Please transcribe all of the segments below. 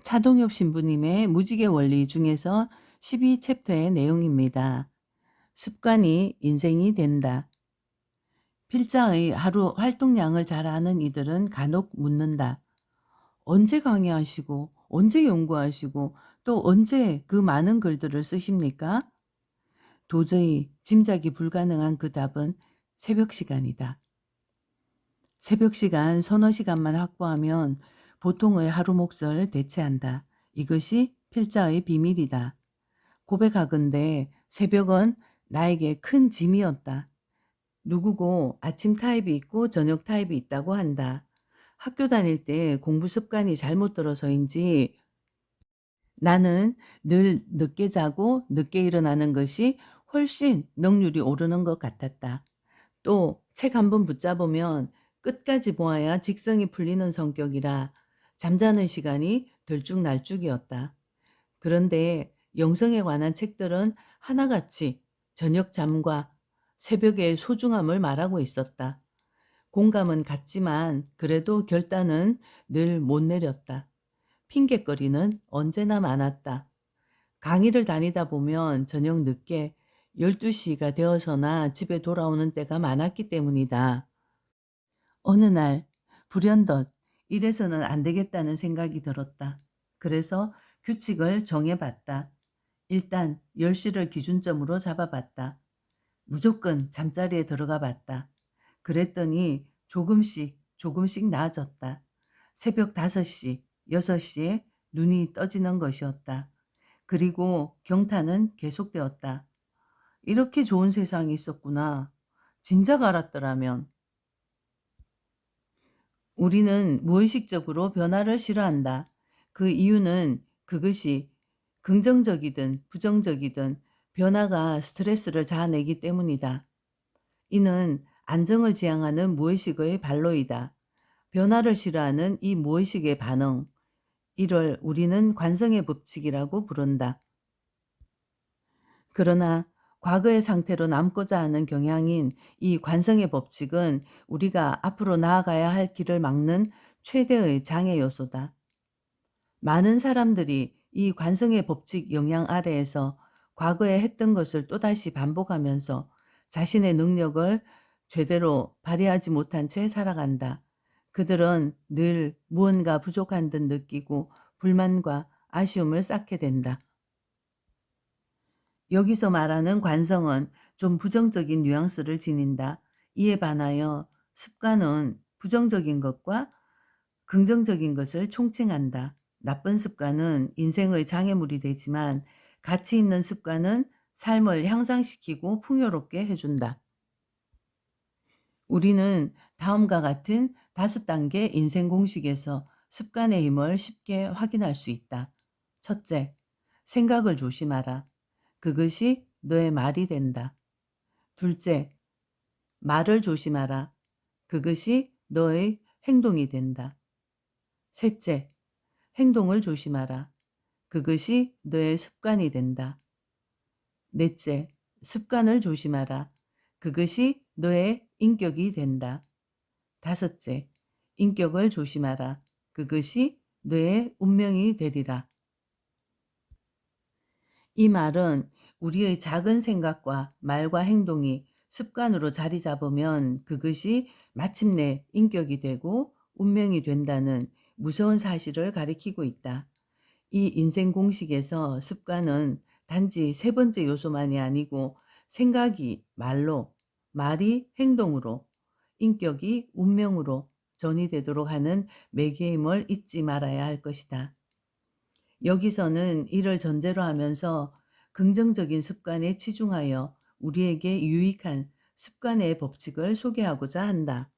차동엽 신부님의 무지개 원리 중에서 12챕터의 내용입니다. 습관이 인생이 된다. 필자의 하루 활동량을 잘 아는 이들은 간혹 묻는다. 언제 강의하시고, 언제 연구하시고, 또 언제 그 많은 글들을 쓰십니까? 도저히 짐작이 불가능한 그 답은 새벽 시간이다. 새벽 시간 서너 시간만 확보하면 보통의 하루 몫을 대체한다. 이것이 필자의 비밀이다. 고백하건대 새벽은 나에게 큰 짐이었다. 누구고 아침 타입이 있고 저녁 타입이 있다고 한다. 학교 다닐 때 공부 습관이 잘못 들어서인지 나는 늘 늦게 자고 늦게 일어나는 것이 훨씬 능률이 오르는 것 같았다. 또 책 한 번 붙잡으면 끝까지 보아야 직성이 풀리는 성격이라 잠자는 시간이 들쭉날쭉이었다. 그런데 영성에 관한 책들은 하나같이 저녁 잠과 새벽의 소중함을 말하고 있었다. 공감은 갔지만 그래도 결단은 늘 못 내렸다. 핑곗거리는 언제나 많았다. 강의를 다니다 보면 저녁 늦게 12시가 되어서나 집에 돌아오는 때가 많았기 때문이다. 어느 날 불현듯 이래서는 안 되겠다는 생각이 들었다. 그래서 규칙을 정해봤다. 일단 10시를 기준점으로 잡아봤다. 무조건 잠자리에 들어가 봤다. 그랬더니 조금씩 나아졌다. 새벽 5시, 6시에 눈이 떠지는 것이었다. 그리고 경탄은 계속되었다. 이렇게 좋은 세상이 있었구나. 진작 알았더라면. 우리는 무의식적으로 변화를 싫어한다. 그 이유는 그것이 긍정적이든 부정적이든 변화가 스트레스를 자아내기 때문이다. 이는 안정을 지향하는 무의식의 발로이다. 변화를 싫어하는 이 무의식의 반응, 이를 우리는 관성의 법칙이라고 부른다. 그러나 과거의 상태로 남고자 하는 경향인 이 관성의 법칙은 우리가 앞으로 나아가야 할 길을 막는 최대의 장애 요소다. 많은 사람들이 이 관성의 법칙 영향 아래에서 과거에 했던 것을 또다시 반복하면서 자신의 능력을 제대로 발휘하지 못한 채 살아간다. 그들은 늘 무언가 부족한 듯 느끼고 불만과 아쉬움을 쌓게 된다. 여기서 말하는 관성은 좀 부정적인 뉘앙스를 지닌다. 이에 반하여 습관은 부정적인 것과 긍정적인 것을 총칭한다. 나쁜 습관은 인생의 장애물이 되지만 가치 있는 습관은 삶을 향상시키고 풍요롭게 해준다. 우리는 다음과 같은 5단계 인생 공식에서 습관의 힘을 쉽게 확인할 수 있다. 첫째, 생각을 조심하라. 그것이 너의 말이 된다. 둘째, 말을 조심하라. 그것이 너의 행동이 된다. 셋째, 행동을 조심하라. 그것이 너의 습관이 된다. 넷째, 습관을 조심하라. 그것이 너의 인격이 된다. 다섯째, 인격을 조심하라. 그것이 너의 운명이 되리라. 이 말은 우리의 작은 생각과 말과 행동이 습관으로 자리 잡으면 그것이 마침내 인격이 되고 운명이 된다는 무서운 사실을 가리키고 있다. 이 인생 공식에서 습관은 단지 세 번째 요소만이 아니고 생각이 말로, 말이 행동으로, 인격이 운명으로 전이되도록 하는 매개임을 잊지 말아야 할 것이다. 여기서는 이를 전제로 하면서 긍정적인 습관에 치중하여 우리에게 유익한 습관의 법칙을 소개하고자 한다.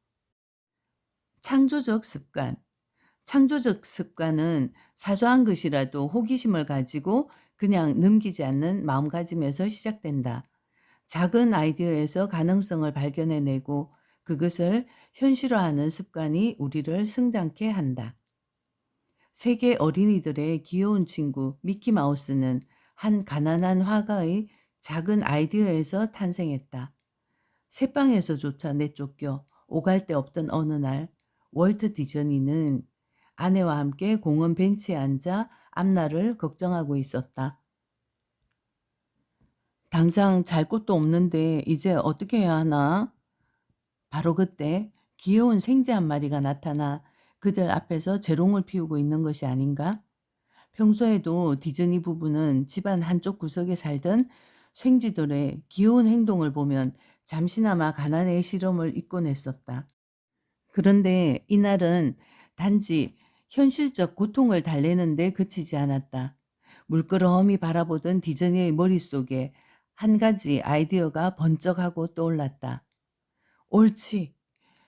창조적 습관. 창조적 습관은 사소한 것이라도 호기심을 가지고 그냥 넘기지 않는 마음가짐에서 시작된다. 작은 아이디어에서 가능성을 발견해내고 그것을 현실화하는 습관이 우리를 성장케 한다. 세계 어린이들의 귀여운 친구 미키마우스는 한 가난한 화가의 작은 아이디어에서 탄생했다. 새빵에서조차 내쫓겨 오갈 데 없던 어느 날 월트 디즈니는 아내와 함께 공원 벤치에 앉아 앞날을 걱정하고 있었다. 당장 잘 곳도 없는데 이제 어떻게 해야 하나? 바로 그때 귀여운 생쥐 한 마리가 나타나 그들 앞에서 재롱을 피우고 있는 것이 아닌가? 평소에도 디즈니 부부는 집안 한쪽 구석에 살던 생쥐들의 귀여운 행동을 보면 잠시나마 가난의 시름을 잊곤 했었다. 그런데 이날은 단지 현실적 고통을 달래는 데 그치지 않았다. 물끄러미 바라보던 디즈니의 머릿속에 한 가지 아이디어가 번쩍하고 떠올랐다. 옳지.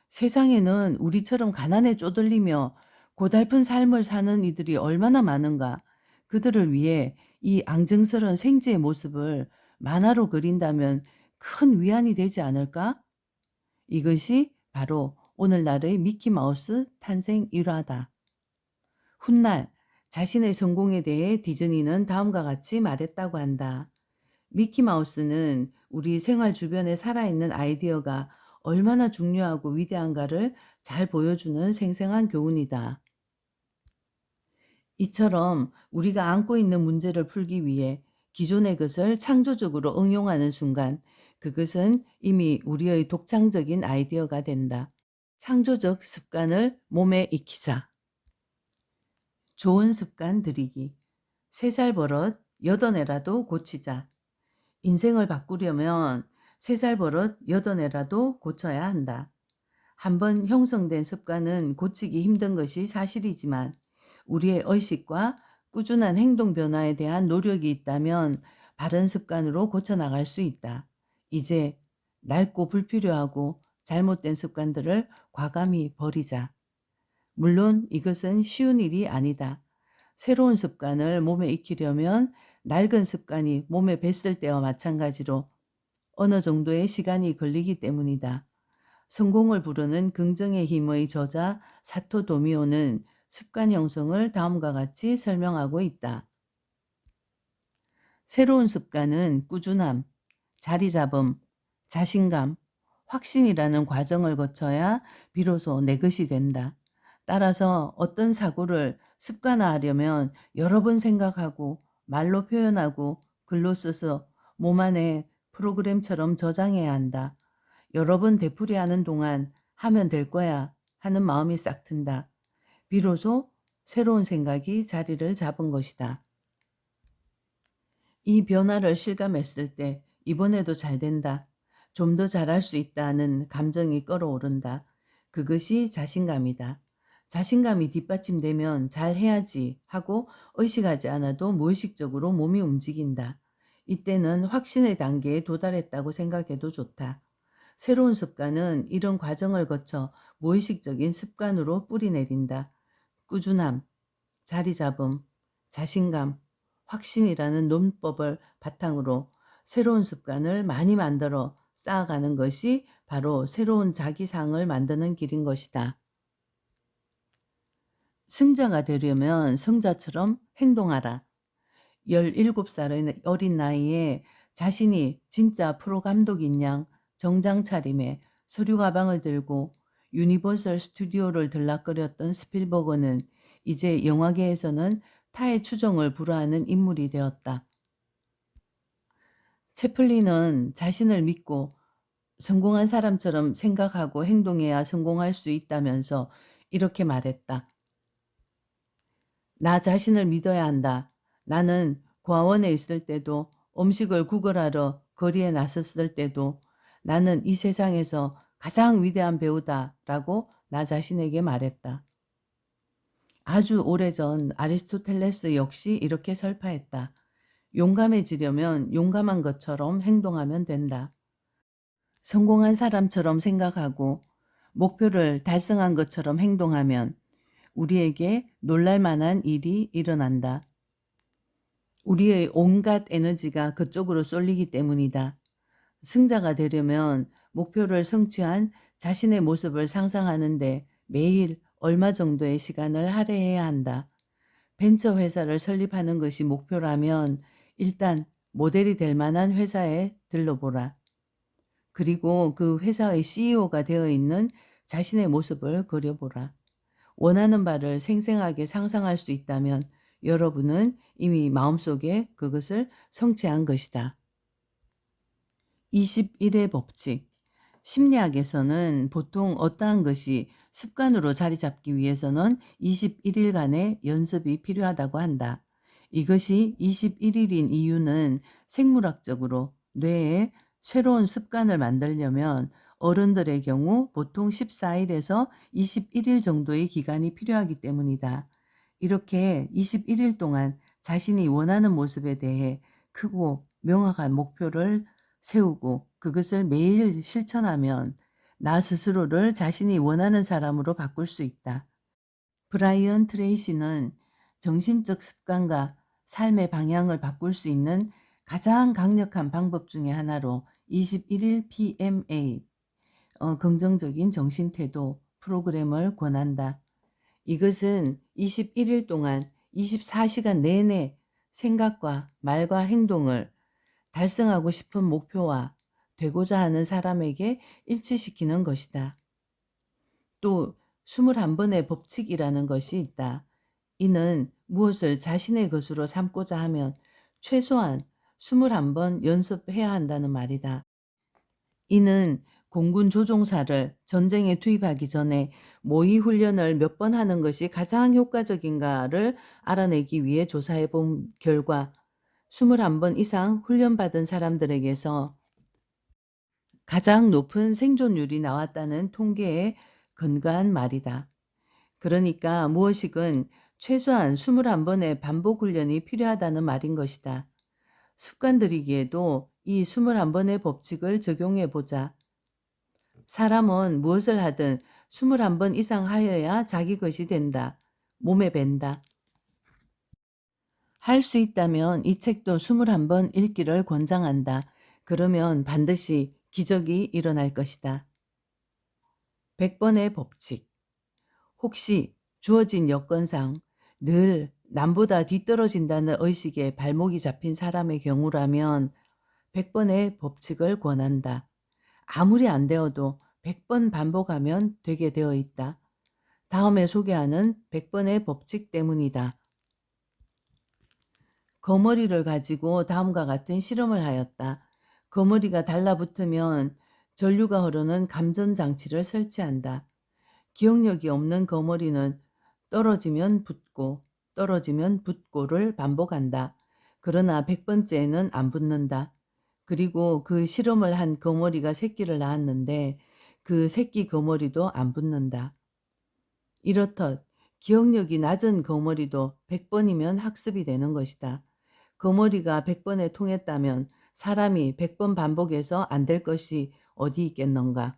세상에는 우리처럼 가난에 쪼들리며 고달픈 삶을 사는 이들이 얼마나 많은가. 그들을 위해 이 앙증스러운 생쥐의 모습을 만화로 그린다면 큰 위안이 되지 않을까? 이것이 바로 오늘날의 미키마우스 탄생 일화다. 훗날 자신의 성공에 대해 디즈니는 다음과 같이 말했다고 한다. 미키마우스는 우리 생활 주변에 살아있는 아이디어가 얼마나 중요하고 위대한가를 잘 보여주는 생생한 교훈이다. 이처럼 우리가 안고 있는 문제를 풀기 위해 기존의 것을 창조적으로 응용하는 순간 그것은 이미 우리의 독창적인 아이디어가 된다. 창조적 습관을 몸에 익히자. 좋은 습관 들이기. 3살 버릇 8애라도 고치자. 인생을 바꾸려면 3살 버릇 8애라도 고쳐야 한다. 한번 형성된 습관은 고치기 힘든 것이 사실이지만 우리의 의식과 꾸준한 행동 변화에 대한 노력이 있다면 바른 습관으로 고쳐나갈 수 있다. 이제 낡고 불필요하고 잘못된 습관들을 과감히 버리자. 물론 이것은 쉬운 일이 아니다. 새로운 습관을 몸에 익히려면 낡은 습관이 몸에 뱄을 때와 마찬가지로 어느 정도의 시간이 걸리기 때문이다. 성공을 부르는 긍정의 힘의 저자 사토 도미오는 습관 형성을 다음과 같이 설명하고 있다. 새로운 습관은 꾸준함, 자리 잡음, 자신감, 확신이라는 과정을 거쳐야 비로소 내 것이 된다. 따라서 어떤 사고를 습관화하려면 여러 번 생각하고 말로 표현하고 글로 써서 몸 안에 프로그램처럼 저장해야 한다. 여러 번 되풀이하는 동안 하면 될 거야 하는 마음이 싹 튼다. 비로소 새로운 생각이 자리를 잡은 것이다. 이 변화를 실감했을 때 이번에도 잘 된다. 좀 더 잘할 수 있다는 감정이 끌어오른다. 그것이 자신감이다. 자신감이 뒷받침되면 잘 해야지 하고 의식하지 않아도 무의식적으로 몸이 움직인다. 이때는 확신의 단계에 도달했다고 생각해도 좋다. 새로운 습관은 이런 과정을 거쳐 무의식적인 습관으로 뿌리내린다. 꾸준함, 자리잡음, 자신감, 확신이라는 논법을 바탕으로 새로운 습관을 많이 만들어 쌓아가는 것이 바로 새로운 자기상을 만드는 길인 것이다. 승자가 되려면 성자처럼 행동하라. 17살의 어린 나이에 자신이 진짜 프로 감독인 양 정장 차림에 서류 가방을 들고 유니버설 스튜디오를 들락거렸던 스필버그는 이제 영화계에서는 타의 추종을 불허하는 인물이 되었다. 채플린은 자신을 믿고 성공한 사람처럼 생각하고 행동해야 성공할 수 있다면서 이렇게 말했다. 나 자신을 믿어야 한다. 나는 고아원에 있을 때도 음식을 구걸하러 거리에 나섰을 때도 나는 이 세상에서 가장 위대한 배우다라고 나 자신에게 말했다. 아주 오래전 아리스토텔레스 역시 이렇게 설파했다. 용감해지려면 용감한 것처럼 행동하면 된다. 성공한 사람처럼 생각하고 목표를 달성한 것처럼 행동하면 우리에게 놀랄 만한 일이 일어난다. 우리의 온갖 에너지가 그쪽으로 쏠리기 때문이다. 승자가 되려면 목표를 성취한 자신의 모습을 상상하는데 매일 얼마 정도의 시간을 할애해야 한다. 벤처 회사를 설립하는 것이 목표라면 일단 모델이 될 만한 회사에 들러보라. 그리고 그 회사의 CEO가 되어 있는 자신의 모습을 그려보라. 원하는 바를 생생하게 상상할 수 있다면 여러분은 이미 마음속에 그것을 성취한 것이다. 21의 법칙. 심리학에서는 보통 어떠한 것이 습관으로 자리 잡기 위해서는 21일간의 연습이 필요하다고 한다. 이것이 21일인 이유는 생물학적으로 뇌에 새로운 습관을 만들려면 어른들의 경우 보통 14일에서 21일 정도의 기간이 필요하기 때문이다. 이렇게 21일 동안 자신이 원하는 모습에 대해 크고 명확한 목표를 세우고 그것을 매일 실천하면 나 스스로를 자신이 원하는 사람으로 바꿀 수 있다. 브라이언 트레이시는 정신적 습관과 삶의 방향을 바꿀 수 있는 가장 강력한 방법 중의 하나로 21일 PMA, 긍정적인 정신태도 프로그램을 권한다. 이것은 21일 동안 24시간 내내 생각과 말과 행동을 달성하고 싶은 목표와 되고자 하는 사람에게 일치시키는 것이다. 또 21번의 법칙이라는 것이 있다. 이는 무엇을 자신의 것으로 삼고자 하면 최소한 21번 연습해야 한다는 말이다. 이는 공군 조종사를 전쟁에 투입하기 전에 모의 훈련을 몇 번 하는 것이 가장 효과적인가를 알아내기 위해 조사해 본 결과 21번 이상 훈련받은 사람들에게서 가장 높은 생존율이 나왔다는 통계에 근거한 말이다. 그러니까 무엇이건 최소한 21번의 반복 훈련이 필요하다는 말인 것이다. 습관들이기에도 이 21번의 법칙을 적용해 보자. 사람은 무엇을 하든 21번 이상 하여야 자기 것이 된다. 몸에 밴다. 할 수 있다면 이 책도 21번 읽기를 권장한다. 그러면 반드시 기적이 일어날 것이다. 100번의 법칙. 혹시 주어진 여건상 늘 남보다 뒤떨어진다는 의식에 발목이 잡힌 사람의 경우라면 100번의 법칙을 권한다. 아무리 안 되어도 100번 반복하면 되게 되어 있다. 다음에 소개하는 100번의 법칙 때문이다. 거머리를 가지고 다음과 같은 실험을 하였다. 거머리가 달라붙으면 전류가 흐르는 감전장치를 설치한다. 기억력이 없는 거머리는 떨어지면 붙고 떨어지면 붙고를 반복한다. 그러나 100번째에는 안 붙는다. 그리고 그 실험을 한 거머리가 새끼를 낳았는데 그 새끼 거머리도 안 붙는다. 이렇듯 기억력이 낮은 거머리도 100번이면 학습이 되는 것이다. 거머리가 100번에 통했다면 사람이 100번 반복해서 안 될 것이 어디 있겠는가.